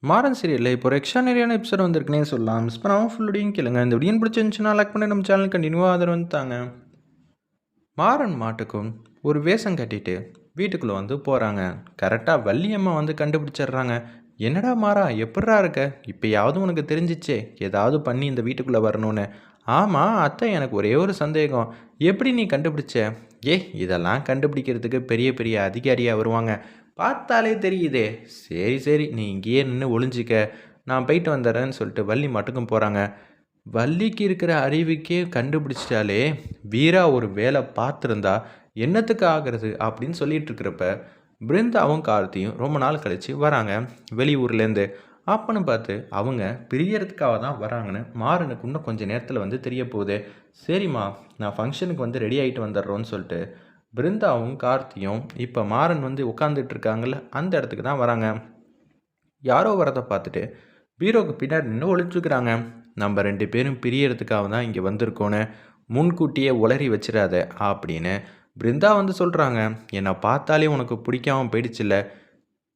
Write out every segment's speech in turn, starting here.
மாறன் சீரியல்ல இப்போ ஒரு எக்ஸ்ட்ரானரியான எபிசோட் வந்திருக்குன்னே சொல்லலாம். மிஸ் பண்ணாம ஃபுல்லோடையும் கேளுங்க. இந்த வீடியோ பிடிச்சிருந்துச்சுன்னா லைக் பண்ணி நம்ம சேனல் கண்டினியூவாக ஆதரவு வந்துட்டாங்க. மாறன் மாட்டுக்கும் ஒரு வேஷம் கட்டிட்டு வீட்டுக்குள்ளே வந்து போகிறாங்க. கரெக்டாக வள்ளியம்மா வந்து கண்டுபிடிச்சிடுறாங்க. என்னடா மாறா, எப்பட்றா இருக்க? இப்போயாவது உனக்கு தெரிஞ்சிச்சே ஏதாவது பண்ணி இந்த வீட்டுக்குள்ளே வரணும்னு. ஆமாம் அத்தை, எனக்கு ஒரே ஒரு சந்தேகம். எப்படி நீ கண்டுபிடிச்ச? இதெல்லாம் கண்டுபிடிக்கிறதுக்கு பெரிய பெரிய அதிகாரியாக வருவாங்க, பார்த்தாலே தெரியுதே. சரி சரி, நீ இங்கேயே நின்று ஒளிஞ்சிக்க, நான் போயிட்டு வந்துடுறேன்னு சொல்லிட்டு வள்ளி மட்டுக்கும் போகிறாங்க. வள்ளிக்கு இருக்கிற அறிவுக்கே கண்டுபிடிச்சிட்டாலே வீரா ஒரு வேலை பார்த்துருந்தா என்னத்துக்கு ஆகிறது அப்படின்னு சொல்லிட்டு இருக்கிறப்ப பிருந்தாவும் கார்த்தியும் ரொம்ப நாள் கழித்து வராங்க வெளியூர்லேருந்து. அப்பன்னு பார்த்து அவங்க பிரியறதுக்காக தான் வராங்கன்னு மாறனுக்கு இன்னும் கொஞ்சம் நேரத்தில் வந்து தெரிய போகுது. சரிம்மா, நான் ஃபங்க்ஷனுக்கு வந்து ரெடி ஆகிட்டு வந்துடுறோன்னு சொல்லிட்டு பிருந்தாவும் கார்த்தியும் இப்போ மாறன் வந்து உட்காந்துட்டு இருக்காங்கல்ல அந்த இடத்துக்கு தான் வராங்க. யாரோ வரதை பார்த்துட்டு பீரோவுக்கு பின்னாடி நின்று ஒழிச்சுக்கிறாங்க. நம்ம 2 பேரும் பிரியறதுக்காக தான் இங்கே வந்திருக்கோன்னு முன்கூட்டியே உளறி வச்சிடாத அப்படின்னு பிருந்தா வந்து சொல்கிறாங்க. என்னை பார்த்தாலே உனக்கு பிடிக்காம போயிடுச்சுல்ல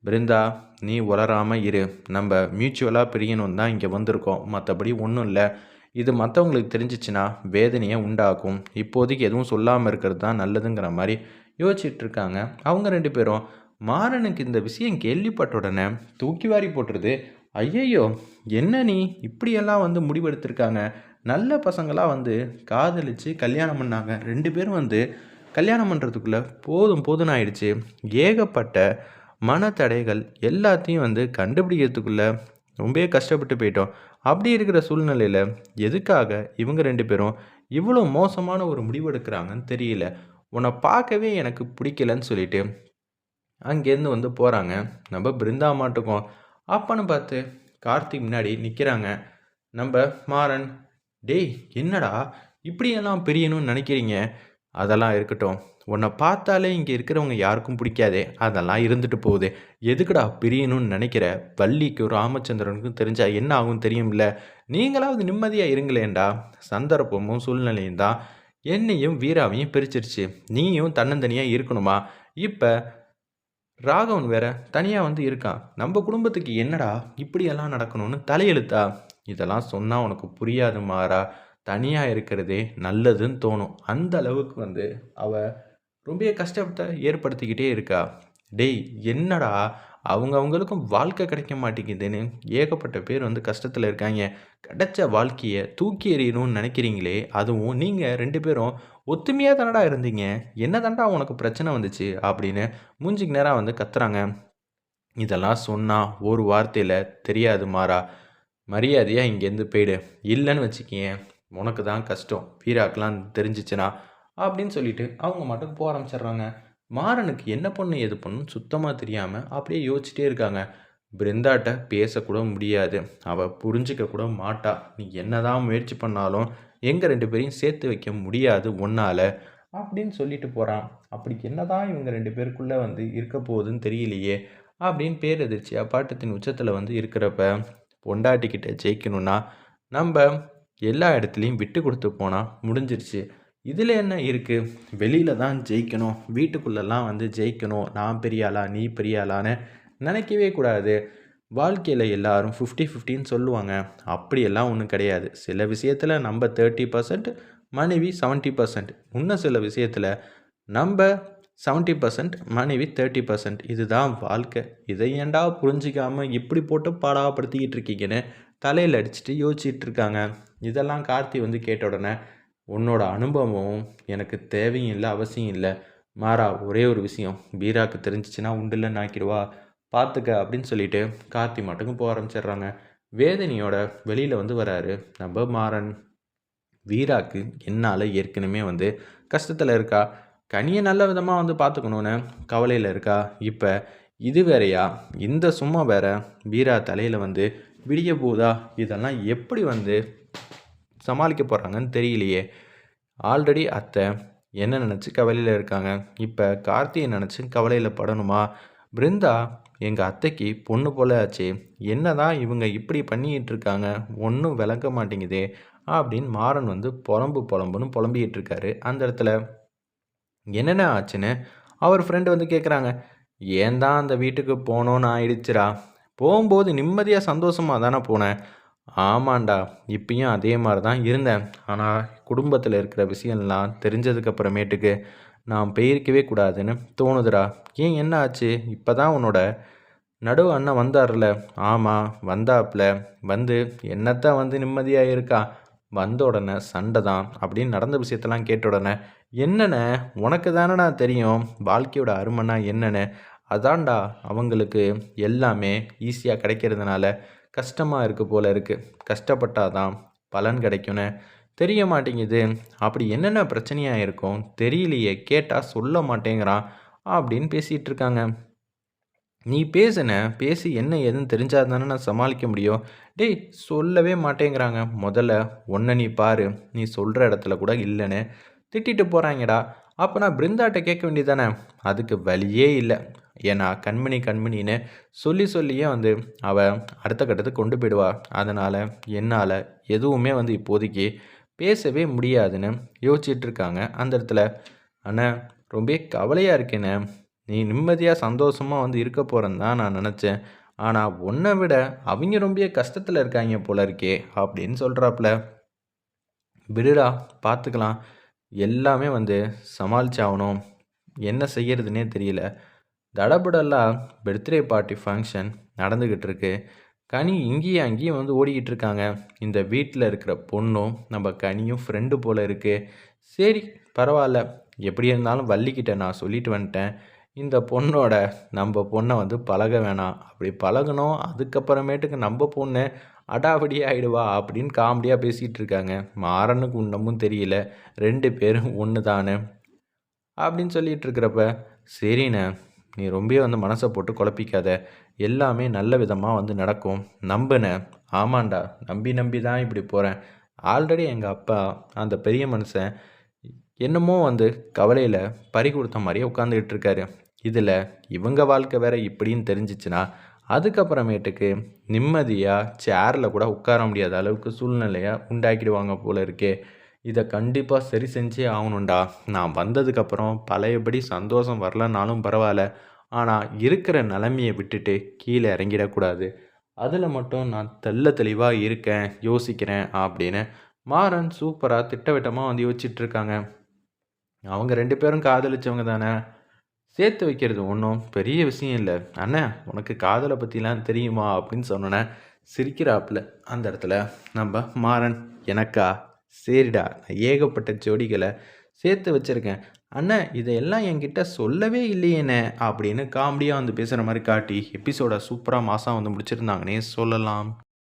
பிருந்தா, நீ உளராமல் இரு. நம்ம மியூச்சுவலாக பிரியணும் தான் இங்கே வந்திருக்கோம், மற்றபடி ஒன்றும் இல்லை. இது மற்றவங்களுக்கு தெரிஞ்சிச்சுன்னா வேதனையை உண்டாக்கும். இப்போதைக்கு எதுவும் சொல்லாமல் இருக்கிறது தான் நல்லதுங்கிற மாதிரி யோசிச்சுட்டு இருக்காங்க. அவங்க 2 பேரும் மாறனுக்கு இந்த விஷயம் கேள்விப்பட்ட உடனே தூக்கி வாரி போட்டுருது. ஐயையோ, என்ன நீ இப்படியெல்லாம் வந்து முடிவெடுத்திருக்காங்க? நல்ல பசங்களாக வந்து காதலித்து கல்யாணம் பண்ணாங்க. 2 பேரும் வந்து கல்யாணம் பண்ணுறதுக்குள்ளே போதும் போதும்னு ஆயிடுச்சு. ஏகப்பட்ட மனத்தடைகள் எல்லாத்தையும் வந்து கண்டுபிடிக்கிறதுக்குள்ளே ரொம்பவே கஷ்டப்பட்டு போயிட்டோம். அப்படி இருக்கிற சூழ்நிலையில் எதுக்காக இவங்க 2 பேரும் இவ்வளோ மோசமான ஒரு முடிவு எடுக்கிறாங்கன்னு தெரியல. உன்னை பார்க்கவே எனக்கு பிடிக்கலன்னு சொல்லிட்டு அங்கேருந்து வந்து போகிறாங்க நம்ம பிருந்தா மாட்டுக்கும். அப்பன்னு பார்த்து கார்த்திக் முன்னாடி நிற்கிறாங்க நம்ம மாறன். டேய், என்னடா இப்படியெல்லாம் பிரியணும்னு நினைக்கிறீங்க? அதெல்லாம் இருக்கட்டும், உன்னை பார்த்தாலே இங்கே இருக்கிறவங்க யாருக்கும் பிடிக்காதே, அதெல்லாம் இருந்துட்டு போகுது. எதுக்குடா பிரியணும்னு நினைக்கிற? வள்ளிக்கும் ராமச்சந்திரனுக்கும் தெரிஞ்சா என்ன ஆகும் தெரியும்ல. நீங்களாவது நிம்மதியாக இருங்களேன்டா. சந்தர்ப்பமும் சூழ்நிலையும் தான் என்னையும் வீராவையும் பிரிச்சிருச்சு. நீயும் தன்னந்தனியாக இருக்கணுமா? இப்போ ராகவன் வேற தனியாக வந்து இருக்கான். நம்ம குடும்பத்துக்கு என்னடா இப்படியெல்லாம் நடக்கணும்னு தலையெழுத்தா? இதெல்லாம் சொன்னால் உனக்கு புரியாது மாறா. தனியாக இருக்கிறதே நல்லதுன்னு தோணும். அந்த அளவுக்கு வந்து அவ ரொம்ப கஷ்டத்தை ஏற்படுத்திக்கிட்டே இருக்கா. டேய், என்னடா அவங்களுக்கும் வாழ்க்கை கிடைக்க மாட்டேங்குதுன்னு ஏகப்பட்ட பேர் வந்து கஷ்டத்தில் இருக்காங்க. கிடைச்ச வாழ்க்கையை தூக்கி எறியணும்னு நினைக்கிறீங்களே, அதுவும் நீங்கள் 2 பேரும் ஒத்துமையாக தானடா இருந்தீங்க. என்ன தாண்டா உனக்கு பிரச்சனை வந்துச்சு அப்படின்னு மூஞ்சிக்கு நேராக வந்து கத்துறாங்க. இதெல்லாம் சொன்னால் ஒரு வார்த்தையில் தெரியாது மாறா. மரியாதையாக இங்கேருந்து போயிடு. இல்லைன்னு வச்சுக்கியேன், உனக்கு தான் கஷ்டம். வீராக்கெலாம் தெரிஞ்சிச்சுன்னா அப்படின்னு சொல்லிட்டு அவங்க மட்டும் போக ஆரம்பிச்சிடுறாங்க. மாறனுக்கு என்ன பொண்ணு எது பொண்ணுன்னு சுத்தமாக தெரியாமல் அப்படியே யோசிச்சுட்டே இருக்காங்க. பிருந்தாட்ட பேசக்கூட முடியாது, அவள் புரிஞ்சிக்க கூட மாட்டா. நீ என்னதான் முயற்சி பண்ணாலும் எங்கள் 2 பேரையும் சேர்த்து வைக்க முடியாது ஒன்னால் அப்படின்னு சொல்லிட்டு போகிறான். அப்படி என்னதான் இவங்க 2 பேருக்குள்ளே வந்து இருக்க போகுதுன்னு தெரியலையே அப்படின்னு பேரதிர்ச்சியாக பாட்டத்தின் உச்சத்தில் வந்து இருக்கிறப்ப, பொண்டாட்டிக்கிட்ட ஜெயிக்கணும்னா நம்ம எல்லா இடத்துலையும் விட்டு கொடுத்து போனால் முடிஞ்சிருச்சு. இதில் என்ன இருக்குது? வெளியில் தான் ஜெயிக்கணும், வீட்டுக்குள்ளெல்லாம் வந்து ஜெயிக்கணும். நான் பெரியாளா நீ பெரியாளான்னு நினைக்கவே கூடாது. வாழ்க்கையில் எல்லாரும் 50-50ன்னு சொல்லுவாங்க. அப்படியெல்லாம் ஒன்றும் கிடையாது. சில விஷயத்தில் நம்ம 30%, மனைவி 70%. இன்னும் சில விஷயத்தில் நம்ம 70%, மனைவி 30%. இதுதான் வாழ்க்கை. இதை ஏன்டா புரிஞ்சிக்காமல் இப்படி போட்டு பாடாப்படுத்திக்கிட்டு இருக்கீங்கன்னு தலையில் அடிச்சுட்டு யோசிச்சுட்டு இருக்காங்க. இதெல்லாம் கார்த்தி வந்து கேட்ட உடனே, உன்னோட அனுபவம் எனக்கு தேவையும் இல்லை, அவசியம் இல்லை மாறா. ஒரே ஒரு விஷயம், பீராக்கு தெரிஞ்சிச்சுன்னா உண்டுலன்னு ஆக்கிடுவா, பார்த்துக்க அப்படின்னு சொல்லிட்டு கார்த்தி மட்டுக்கும் போக ஆரம்பிச்சிடுறாங்க. வேதனையோட வெளியில் வந்து வராரு நம்ம மாறன். வீராக்கு என்னால் ஏற்கனவே வந்து கஷ்டத்தில் இருக்கா, கனியை நல்ல விதமாக வந்து பார்த்துக்கணுன்னு கவலையில் இருக்கா. இப்போ இது வேறையா? இந்த சும்மா வேற வீரா தலையில் வந்து விடிய போதா? இதெல்லாம் எப்படி வந்து சமாளிக்க போகிறாங்கன்னு தெரியலையே. ஆல்ரெடி அத்தை என்ன நினச்சி கவலையில் இருக்காங்க, இப்போ கார்த்தியை நினச்சி கவலையில் படணுமா? பிருந்தா எங்கள் அத்தைக்கு பொண்ணு போல ஆச்சு, என்ன தான் இவங்க இப்படி பண்ணிக்கிட்டு இருக்காங்க, ஒன்றும் விளங்க மாட்டேங்குதே அப்படின்னு மாறன் வந்து புலம்புன்னு புலம்பிக்கிட்டு இருக்காரு. அந்த இடத்துல என்னென்ன ஆச்சுன்னு அவர் ஃப்ரெண்டு வந்து கேட்குறாங்க. ஏன் தான் அந்த வீட்டுக்கு போனோன்னு ஆயிடுச்சுரா, போகும்போது நிம்மதியாக சந்தோஷமாக தானே போனேன். ஆமாண்டா, இப்பயும் அதே மாதிரி தான் இருந்தேன். ஆனால் குடும்பத்தில் இருக்கிற விஷயம்லாம் தெரிஞ்சதுக்கு அப்புறமேட்டுக்கு நான் போயிருக்கவே கூடாதுன்னு தோணுதுடா. ஏன் என்ன ஆச்சு? இப்போ தான் உன்னோட நடு அண்ணன் வந்தார்ல. ஆமாம் வந்தாப்புல. வந்து என்னத்தான் வந்து நிம்மதியாக இருக்கா. வந்த உடனே சண்டை தான் அப்படின்னு நடந்த விஷயத்தெல்லாம் கேட்ட உடனே, என்னண்ணே உனக்கு தானேண்ணா தெரியும் வாழ்க்கையோட அருமைன்னா என்னன்னு. அதான்டா அவங்களுக்கு எல்லாமே ஈஸியாக கிடைக்கிறதுனால கஷ்டமாக இருக்கு போல இருக்கு. கஷ்டப்பட்டாதான் பலன் கிடைக்கும்னு தெரிய மாட்டேங்குது. அப்படி என்னென்ன பிரச்சனையாக இருக்கும் தெரியலையே, கேட்டால் சொல்ல மாட்டேங்கிறான் அப்படின்னு பேசிகிட்டு இருக்காங்க. நீ பேசுன, பேசி என்ன ஏதுன்னு தெரிஞ்சா தானே நான் சமாளிக்க முடியும். டேய் சொல்லவே மாட்டேங்கிறாங்க. முதல்ல உன்னை நீ பாரு. நீ சொல்கிற இடத்துல கூட இல்லைன்னு திட்டிட்டு போகிறாங்கடா. அப்போ நான் பிருந்தாட்ட கேட்க வேண்டியதானே. அதுக்கு வழியே இல்லை. ஏன்னா கண்மணி கண்மணின்னு சொல்லி சொல்லியே வந்து அவள் அடுத்த கட்டத்துக்கு கொண்டு போயிடுவா. அதனால் என்னால் எதுவுமே வந்து இப்போதைக்கு பேசவே முடியாதுன்னு யோசிச்சுட்டு இருக்காங்க அந்த இடத்துல. அண்ணா ரொம்ப கவலையாக இருக்கேண்ணே. நீ நிம்மதியாக சந்தோஷமாக வந்து இருக்க போகிறேன்னு தான் நான் நினச்சேன். ஆனால் உன்னை விட அவங்க ரொம்ப கஷ்டத்தில் இருக்காங்க போல இருக்கே அப்படின்னு சொல்கிறாப்புல. விடுடா பார்த்துக்கலாம். எல்லாமே வந்து சமாளிச்சாகணும். என்ன செய்யறதுனே தெரியல. தடபுடலாக பர்த்டே பார்ட்டி ஃபங்க்ஷன் நடந்துக்கிட்டு இருக்கு. கனி இங்கேயும் அங்கேயும் வந்து ஓடிக்கிட்டு இருக்காங்க. இந்த வீட்டில் இருக்கிற பொண்ணும் நம்ம கனியும் ஃப்ரெண்டு போல் இருக்குது. சரி பரவாயில்ல. எப்படி இருந்தாலும் வள்ளிக்கிட்ட நான் சொல்லிட்டு வந்துட்டேன். இந்த பொண்ணோட நம்ம பொண்ணை வந்து பழக வேணாம். அப்படி பழகணும் அதுக்கப்புறமேட்டுக்கு நம்ம பொண்ணு அடாவடியே ஆகிடுவா அப்படின்னு காமெடியாக பேசிகிட்டு இருக்காங்க. மாறனுக்கு இன்னமும் தெரியல 2 பேரும் ஒன்று தானே அப்படின்னு சொல்லிட்டு இருக்கிறப்ப, சரிண்ணே நீ ரொம்ப வந்து மனசை போட்டு குழப்பிக்காத. எல்லாமே நல்ல விதமாக வந்து நடக்கும் நம்புன. ஆமாண்டா நம்பி நம்பி தான் இப்படி போகிறேன். ஆல்ரெடி எங்கள் அப்பா அந்த பெரிய மனுஷன் என்னமோ வந்து கவலையில் பறி கொடுத்த மாதிரியே உட்காந்துக்கிட்டு இருக்காரு. இதில் இவங்க வாழ்க்கை வேற இப்படின்னு தெரிஞ்சிச்சுன்னா அதுக்கப்புறமேட்டுக்கு நிம்மதியாக சேரில் கூட உட்கார முடியாத அளவுக்கு சூழ்நிலையை உண்டாக்கிடுவாங்க போல இருக்கே. இதை கண்டிப்பாக சரி செஞ்சே ஆகணும்டா. நான் வந்ததுக்கப்புறம் பழையபடி சந்தோஷம் வரலனாலும் பரவாயில்ல. ஆனால் இருக்கிற நிலைமையை விட்டுட்டு கீழே இறங்கிடக்கூடாது. அதில் மட்டும் நான் தெள்ள தெளிவாக இருக்கேன் யோசிக்கிறேன் அப்படின்னு மாறன் சூப்பராக திட்டவட்டமாக வந்து யோசிச்சுட்டு இருக்காங்க. அவங்க 2 பேரும் காதலிச்சவங்க தானே. சேர்த்து வைக்கிறது ஒன்றும் பெரிய விஷயம் இல்லை. அண்ணே உனக்கு காதலை பற்றிலாம் தெரியுமா அப்படின்னு சொன்னோன்னே சிரிக்கிறாப்புல அந்த இடத்துல நம்ம மாறன். எனக்கா? சரிடா நான் ஏகப்பட்ட ஜோடிகளை சேர்த்து வச்சுருக்கேன். அண்ணே இதையெல்லாம் என்கிட்ட சொல்லவே இல்லையேண்ணே அப்படின்னு காமெடியாக வந்து பேசுகிற மாதிரி காட்டி எபிசோட சூப்பராக மாதம் வந்து முடிச்சிருந்தாங்கன்னே சொல்லலாம்.